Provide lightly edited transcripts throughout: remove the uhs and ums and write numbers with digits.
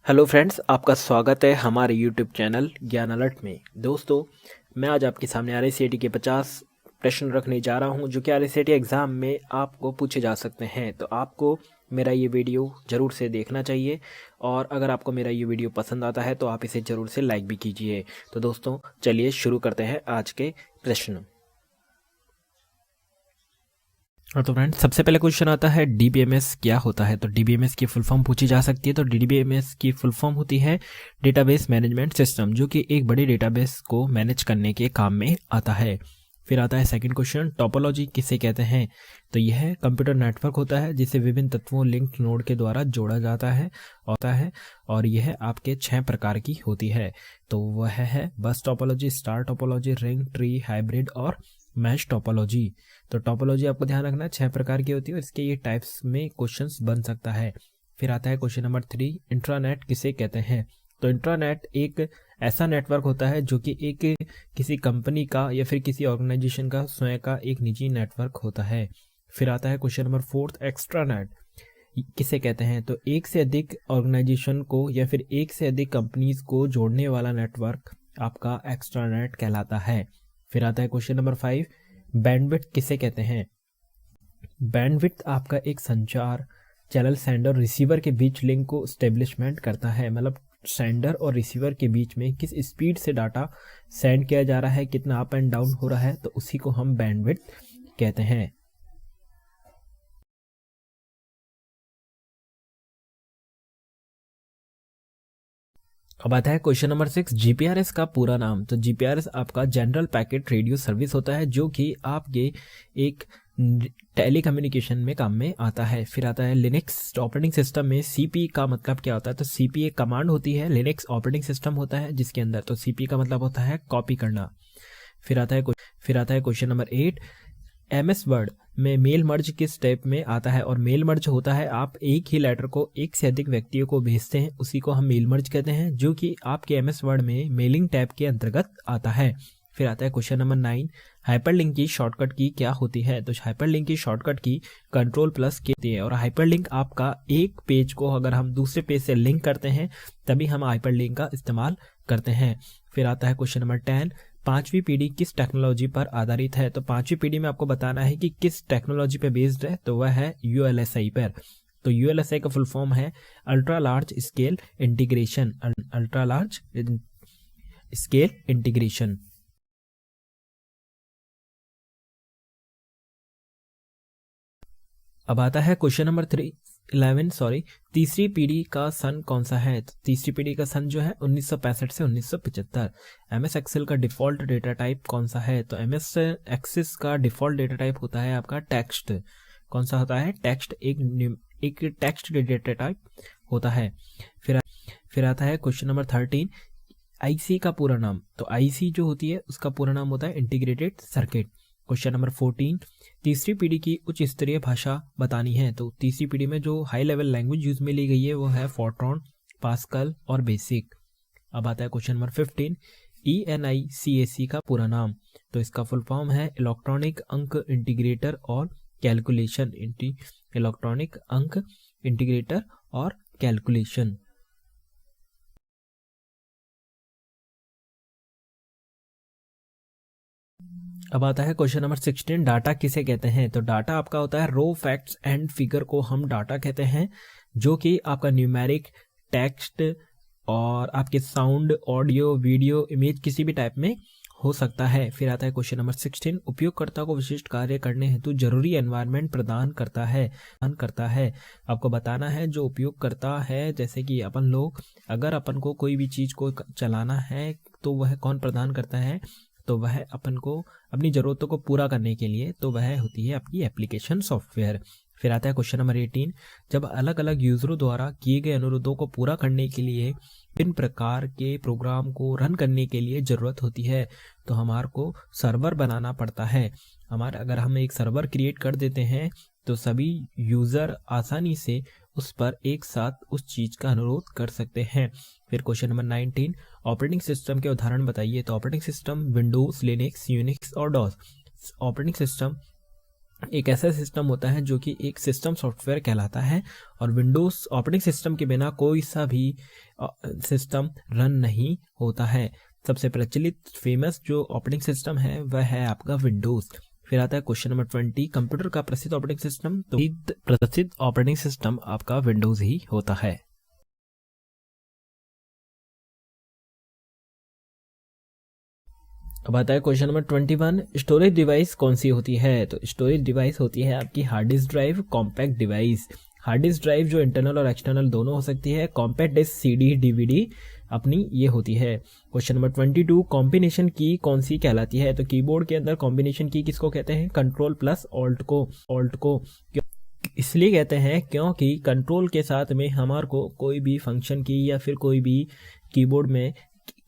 Hello friends, आपका स्वागत है हमारे यूट्यूब चैनल ज्ञान अलर्ट में। दोस्तों, मैं आज आपके सामने RSCT के 50 प्रश्न रखने जा रहा हूं जो कि RSCT एग्ज़ाम में आपको पूछे जा सकते हैं। तो आपको मेरा ये वीडियो ज़रूर से देखना चाहिए और अगर आपको मेरा ये वीडियो पसंद आता है तो आप इसे ज़रूर से लाइक भी कीजिए। तो दोस्तों, चलिए शुरू करते हैं आज के प्रश्न। तो फ्रेंड्स, सबसे पहले क्वेश्चन आता है DBMS क्या होता है। तो DBMS की फुल फॉर्म पूछी जा सकती है। तो DBMS की फुल फॉर्म होती है डेटाबेस मैनेजमेंट सिस्टम, जो कि एक बड़े डेटाबेस को मैनेज करने के काम में आता है। फिर आता है सेकंड क्वेश्चन, टोपोलॉजी किसे कहते हैं। तो यह कंप्यूटर नेटवर्क होता है जिसे विभिन्न तत्वों लिंक्ड नोड के द्वारा जोड़ा जाता है और यह आपके 6 प्रकार की होती है। तो वह है बस topology, star topology, ring, tree, hybrid और मैश टोपोलॉजी। तो टोपोलॉजी आपको ध्यान रखना है 6 प्रकार की होती है और इसके ये टाइप्स में क्वेश्चंस बन सकता है। फिर आता है क्वेश्चन नंबर 3, इंट्रानेट किसे कहते हैं। तो इंट्रानेट एक ऐसा नेटवर्क होता है जो कि एक किसी कंपनी का या फिर किसी ऑर्गेनाइजेशन का स्वयं का एक निजी नेटवर्क होता है। फिर आता है क्वेश्चन नंबर 4, एक्स्ट्रानेट किसे कहते हैं। तो एक से अधिक ऑर्गेनाइजेशन को या फिर एक से अधिक कंपनीज को जोड़ने वाला नेटवर्क आपका एक्स्ट्रानेट कहलाता है। फिर आता है क्वेश्चन नंबर 5, बैंडविड्थ किसे कहते हैं। बैंडविड्थ आपका एक संचार चैनल सेंडर और रिसीवर के बीच लिंक को स्टेब्लिशमेंट करता है, मतलब सेंडर और रिसीवर के बीच में किस स्पीड से डाटा सेंड किया जा रहा है, कितना अप एंड डाउन हो रहा है, तो उसी को हम बैंडविड्थ कहते हैं। अब आता है क्वेश्चन नंबर 6, GPRS का पूरा नाम। तो GPRS आपका जनरल पैकेट रेडियो सर्विस होता है जो कि आपके एक टेली कम्युनिकेशन में काम में आता है। फिर आता है लिनक्स ऑपरेटिंग सिस्टम में CP का मतलब क्या होता है। तो CP एक कमांड होती है, लिनक्स ऑपरेटिंग सिस्टम होता है जिसके अंदर। तो CP का मतलब होता है कॉपी करना। फिर आता है क्वेश्चन नंबर 8, MS वर्ड में मेल मर्ज किस स्टेप में आता है। और मेल मर्ज होता है आप एक ही लेटर को एक से अधिक व्यक्तियों को भेजते हैं, उसी को हम मेल मर्ज कहते हैं, जो कि आपके MS वर्ड में मेलिंग टैब के अंतर्गत आता है। फिर आता है क्वेश्चन नंबर 9, हाइपरलिंक की शॉर्टकट की क्या होती है। तो हाइपरलिंक की शॉर्टकट की Ctrl+K होती है और हाइपरलिंक आपका एक पेज को अगर हम दूसरे पेज से लिंक करते हैं तभी हम हाइपरलिंक का इस्तेमाल करते हैं। फिर आता है क्वेश्चन नंबर 10, 5वीं पीढ़ी किस टेक्नोलॉजी पर आधारित है। तो 5वीं पीढ़ी में आपको बताना है कि किस टेक्नोलॉजी पे बेस्ड है, तो वह है ULSI पर। तो ULSI का फुल फॉर्म है ultra large scale integration. Ultra large scale integration. अब आता है क्वेश्चन नंबर 11, तीसरी पीढ़ी का सन कौन सा है। तो तीसरी पीढ़ी का सन जो है 1965 से 1975। MS एक्सेल का डिफॉल्ट डेटा टाइप कौन सा है। तो MS एक्सेस का डिफॉल्ट डेटा टाइप होता है आपका टेक्स्ट। कौन सा होता है, टेक्स्ट। एक टेक्स्ट डेटा टाइप होता है। फिर आता है क्वेश्चन नंबर 13, IC का पूरा नाम। तो IC जो होती है उसका पूरा नाम होता है इंटीग्रेटेड सर्किट। क्वेश्चन नंबर 14, तीसरी पीढ़ी की उच्च स्तरीय भाषा बतानी है। तो तीसरी पीढ़ी में जो हाई लेवल लैंग्वेज यूज में ली गई है वो है फोर्ट्रॉन, पास्कल और बेसिक। अब आता है क्वेश्चन नंबर 15, ENICAC का पूरा नाम। तो इसका फुल फॉर्म है इलेक्ट्रॉनिक अंक इंटीग्रेटर और कैलकुलेशन। इलेक्ट्रॉनिक अंक इंटीग्रेटर और कैलकुलेशन। अब आता है क्वेश्चन नंबर 16, डाटा किसे कहते हैं। तो डाटा आपका होता है रो फैक्ट्स एंड फिगर को हम डाटा कहते हैं, जो कि आपका न्यूमेरिक, टेक्स्ट और आपके साउंड, ऑडियो, वीडियो, इमेज किसी भी टाइप में हो सकता है। फिर आता है क्वेश्चन नंबर 16, उपयोगकर्ता को विशिष्ट कार्य करने हेतु जरूरी एनवायरनमेंट प्रदान करता है। आपको बताना है जो उपयोग करता है, जैसे कि अपन लोग अगर अपन को कोई भी चीज को चलाना है तो वह कौन प्रदान करता है, तो वह अपन को अपनी ज़रूरतों को पूरा करने के लिए तो वह होती है आपकी एप्लीकेशन सॉफ्टवेयर। फिर आता है क्वेश्चन नंबर 18, जब अलग अलग यूजरों द्वारा किए गए अनुरोधों को पूरा करने के लिए इन प्रकार के प्रोग्राम को रन करने के लिए ज़रूरत होती है, तो हमारे को सर्वर बनाना पड़ता है। अगर हम एक सर्वर क्रिएट कर देते हैं तो सभी यूज़र आसानी से उस पर एक साथ उस चीज़ का अनुरोध कर सकते हैं। फिर क्वेश्चन नंबर 19, ऑपरेटिंग सिस्टम के उदाहरण बताइए। तो operating system Windows, Linux, Unix और डॉस। ऑपरेटिंग सिस्टम एक ऐसा सिस्टम होता है जो कि एक सिस्टम सॉफ्टवेयर कहलाता है, और विंडोज़ ऑपरेटिंग सिस्टम के बिना कोई सा भी सिस्टम रन नहीं होता है। सबसे प्रचलित फेमस जो ऑपरेटिंग सिस्टम है वह है आपका विंडोज़। फिर आता है क्वेश्चन नंबर 20, कंप्यूटर का प्रसिद्ध ऑपरेटिंग सिस्टम। तो प्रसिद्ध ऑपरेटिंग सिस्टम आपका विंडोज़ ही होता है। अब आता है क्वेश्चन नंबर 21, स्टोरेज डिवाइस कौन सी होती है? तो स्टोरेज डिवाइस होती है आपकी hard disk drive, compact device. Hard disk drive जो इंटरनल और एक्सटर्नल दोनों हो सकती है। कॉम्पैक्ट डिस्क सीडी डीवीडी अपनी ये होती है। क्वेश्चन नंबर 22, कॉम्बिनेशन की कौन सी कहलाती है? तो कीबोर्ड के अंदर कॉम्बिनेशन की किसको कहते हैं? कंट्रोल प्लस ऑल्ट को इसलिए कहते हैं क्योंकि कंट्रोल के साथ में हमारे को कोई भी फंक्शन की या फिर कोई भी कीबोर्ड में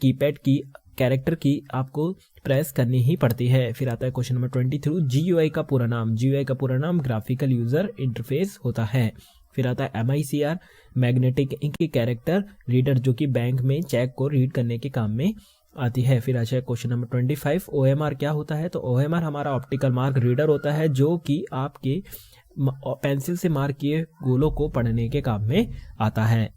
कीपैड की कैरेक्टर की आपको प्रेस करनी ही पड़ती है। फिर आता है क्वेश्चन नंबर 23, जीयूआई का पूरा नाम। जीयूआई का पूरा नाम ग्राफिकल यूजर इंटरफेस होता है। फिर आता है MICR, magnetic ink character reader, जो कि बैंक में चेक को रीड करने के काम में आती है। फिर आता है क्वेश्चन नंबर 25, ओएमआर क्या होता है? तो ओएमआर हमारा ऑप्टिकल मार्क रीडर होता है, जो कि आपके पेंसिल से मार्क किए गोलों को पढ़ने के काम में आता है।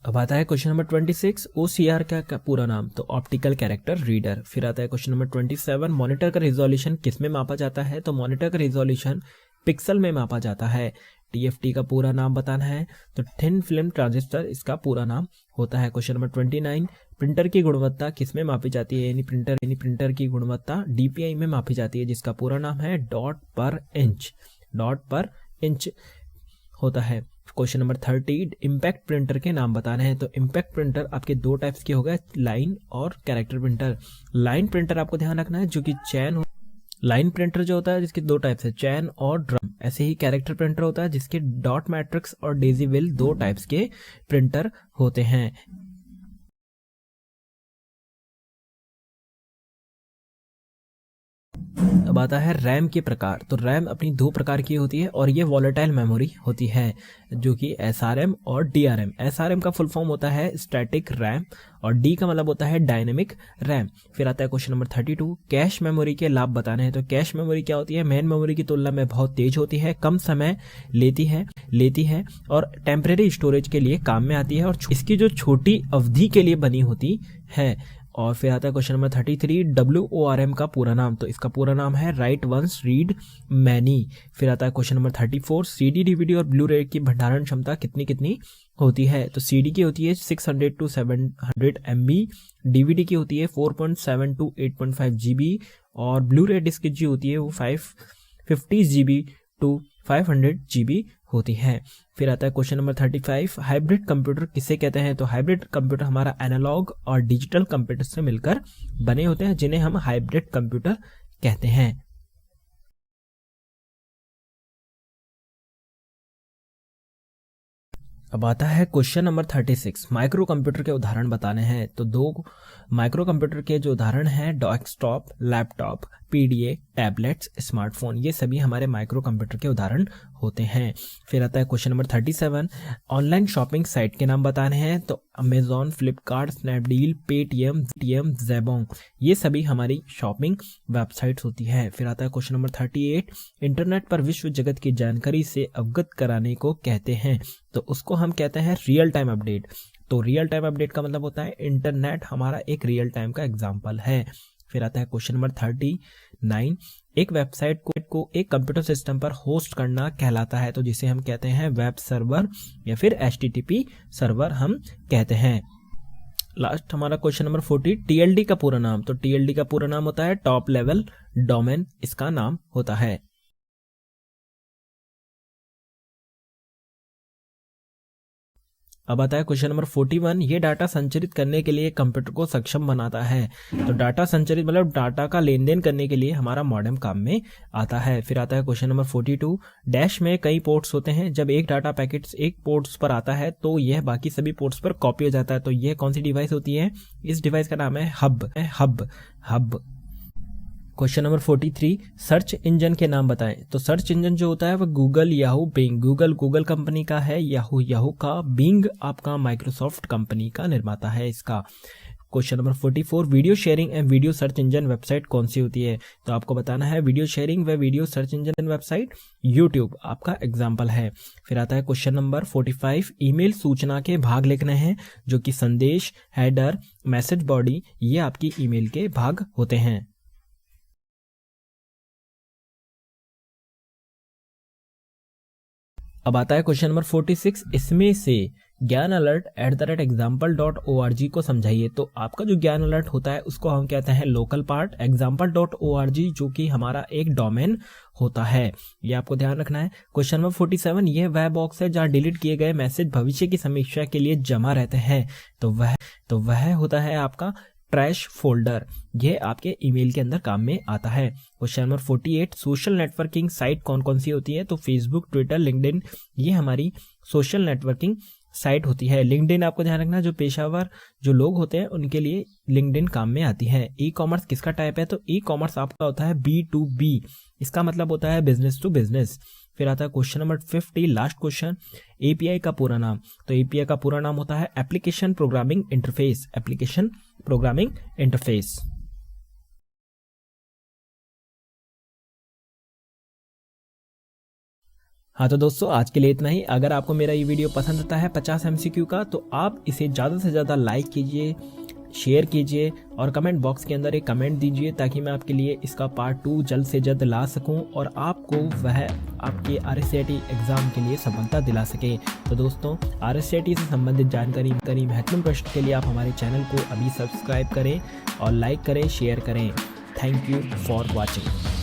अब आता है क्वेश्चन नंबर 26, ओसीआर का पूरा नाम। तो ऑप्टिकल कैरेक्टर रीडर। फिर आता है क्वेश्चन नंबर 27, मॉनिटर का रिजोल्यूशन किस में मापा जाता है? तो मॉनिटर का रिजोल्यूशन पिक्सल में मापा जाता है। टीएफटी का पूरा नाम बताना है, तो थिन फिल्म ट्रांजिस्टर इसका पूरा नाम होता है। क्वेश्चन नंबर 29, प्रिंटर की गुणवत्ता किस में मापी जाती है? यानी प्रिंटर की गुणवत्ता डीपीआई में मापी जाती है, जिसका पूरा नाम है डॉट पर इंच होता है। क्वेश्चन नंबर 30, इम्पैक्ट प्रिंटर के नाम बताने हैं। तो इम्पैक्ट प्रिंटर आपके दो टाइप्स के हो गए, लाइन और कैरेक्टर प्रिंटर। लाइन प्रिंटर आपको ध्यान रखना है जो कि चैन लाइन प्रिंटर जो होता है जिसके दो टाइप्स है, चैन और ड्रम। ऐसे ही कैरेक्टर प्रिंटर होता है जिसके डॉट मैट्रिक्स और डेजी विल दो टाइप्स के प्रिंटर होते हैं। अब आता है रैम के प्रकार। तो रैम अपनी दो प्रकार की होती है और ये वॉलेटाइल मेमोरी होती है, जो कि एसआरएम और डीआरएम। एसआरएम का फुल फॉर्म होता है स्टैटिक रैम और डी का मतलब होता है डायनेमिक रैम। फिर आता है क्वेश्चन नंबर 32, कैश मेमोरी के लाभ बताने हैं। तो कैश मेमोरी क्या होती है? मेन मेमोरी की तुलना में बहुत तेज होती है, कम समय लेती है और टेम्परेरी स्टोरेज के लिए काम में आती है और इसकी जो छोटी अवधि के लिए बनी होती है। और फिर आता है क्वेश्चन नंबर 33, WORM का पूरा नाम। तो इसका पूरा नाम है राइट वंस रीड मैनी। फिर आता है क्वेश्चन नंबर 34, CD डीवीडी और ब्लू रे की भंडारण क्षमता कितनी होती है? तो CD की होती है 600 to 700 MB, DVD की होती है 4.7 to 8.5 GB और ब्लू रे डिस्क की होती है वो 550 GB to 500 GB होती है। फिर आता है क्वेश्चन नंबर 35, हाइब्रिड कंप्यूटर किसे कहते हैं? तो हाइब्रिड कंप्यूटर हमारा एनालॉग और डिजिटल कंप्यूटर से मिलकर बने होते हैं, जिन्हें हम हाइब्रिड कंप्यूटर कहते हैं। अब आता है क्वेश्चन नंबर 36, माइक्रो कंप्यूटर के उदाहरण बताने हैं। तो दो माइक्रो कंप्यूटर के जो उदाहरण हैं, desktop, laptop, PDA, tablets, smartphone, ये सभी हमारे माइक्रो कंप्यूटर के उदाहरण होते हैं। फिर आता है question number 37, online shopping site के नाम बताने हैं। तो अमेजॉन, फ्लिपकार्ट, स्नैपडील, पेटीएम, ज़ेबोंग, ये सभी हमारी शॉपिंग वेबसाइट्स होती है। फिर आता है क्वेश्चन नंबर 38, इंटरनेट पर विश्व जगत की जानकारी से अवगत कराने को कहते हैं। तो उसको हम कहते हैं रियल टाइम अपडेट। तो रियल टाइम अपडेट का मतलब होता है इंटरनेट हमारा एक रियल टाइम का एग्जाम्पल है। फिर आता है क्वेश्चन नंबर 39, एक वेबसाइट को एक कंप्यूटर सिस्टम पर होस्ट करना कहलाता है, तो जिसे हम कहते हैं वेब सर्वर या फिर HTTP सर्वर हम कहते हैं। लास्ट हमारा क्वेश्चन नंबर 40, TLD का पूरा नाम। तो TLD का पूरा नाम होता है टॉप लेवल डोमेन, इसका नाम होता है। अब आता है क्वेश्चन नंबर 41, ये डाटा संचरित करने के लिए कंप्यूटर को सक्षम बनाता है। तो डाटा संचरित मतलब डाटा का लेन देन करने के लिए हमारा मॉडेम काम में आता है। फिर आता है क्वेश्चन नंबर 42, डैश में कई पोर्ट्स होते हैं, जब एक डाटा पैकेट एक पोर्ट्स पर आता है तो यह बाकी सभी पोर्ट्स पर कॉपी हो जाता है। तो यह कौन सी डिवाइस होती है? इस डिवाइस का नाम है hub. Question number 43, search engine के नाम बताएं। तो सर्च इंजन जो होता है वह Google, Yahoo, Bing. Google company का है, याहू का, बिंग आपका माइक्रोसॉफ्ट कंपनी का निर्माता है इसका। Question number 44, video sharing and video search engine website कौन सी होती है? तो आपको बताना है वीडियो शेयरिंग व video search engine website YouTube आपका एग्जाम्पल है। फिर आता है क्वेश्चन नंबर 45, ईमेल सूचना के भाग लिखने हैं, जो कि संदेश, हेडर, मैसेज बॉडी, ये आपकी ईमेल के भाग होते हैं। अब आता है क्वेश्चन नंबर 46, इसमें से ज्ञान अलर्ट @example.org को समझाइए। तो आपका जो ज्ञान अलर्ट होता है उसको हम कहते हैं लोकल पार्ट, example.org जो कि हमारा एक डोमेन होता है, ये आपको ध्यान रखना है। क्वेश्चन नंबर 47, यह वह बॉक्स है जहां डिलीट किए गए मैसेज भविष्य की समीक्षा के लिए जमा रहते हैं। तो वह होता है आपका ट्रैश फोल्डर, ये आपके ईमेल के अंदर काम में आता है। Question number 48, social networking site कौन कौन सी होती है? तो फेसबुक, ट्विटर, लिंक्डइन, ये हमारी सोशल नेटवर्किंग साइट होती है। लिंक्डइन आपको ध्यान रखना, जो पेशावर जो लोग होते हैं उनके लिए लिंक्डइन काम में आती है। ई कॉमर्स किसका टाइप है? तो ई कॉमर्स आपका होता है B2B, इसका मतलब होता है बिजनेस टू बिजनेस। फिर आता है question number 50, last question, API का पूरा नाम। तो एपीआई का पूरा नाम होता है application programming interface, application programming interface. हाँ तो दोस्तों आज के लिए इतना ही। अगर आपको मेरा ये वीडियो पसंद आता है 50 MCQ का, तो आप इसे ज़्यादा से ज़्यादा लाइक कीजिए, शेयर कीजिए और कमेंट बॉक्स के अंदर एक कमेंट दीजिए, ताकि मैं आपके लिए इसका पार्ट 2 जल्द से जल्द ला सकूं और आपको वह आपके RSCT एग्ज़ाम के लिए सफलता दिला सके। तो दोस्तों RSCT से संबंधित जानकारी महत्वपूर्ण प्रश्न के लिए आप हमारे चैनल को अभी सब्सक्राइब करें और लाइक करें, शेयर करें। Thank you for watching.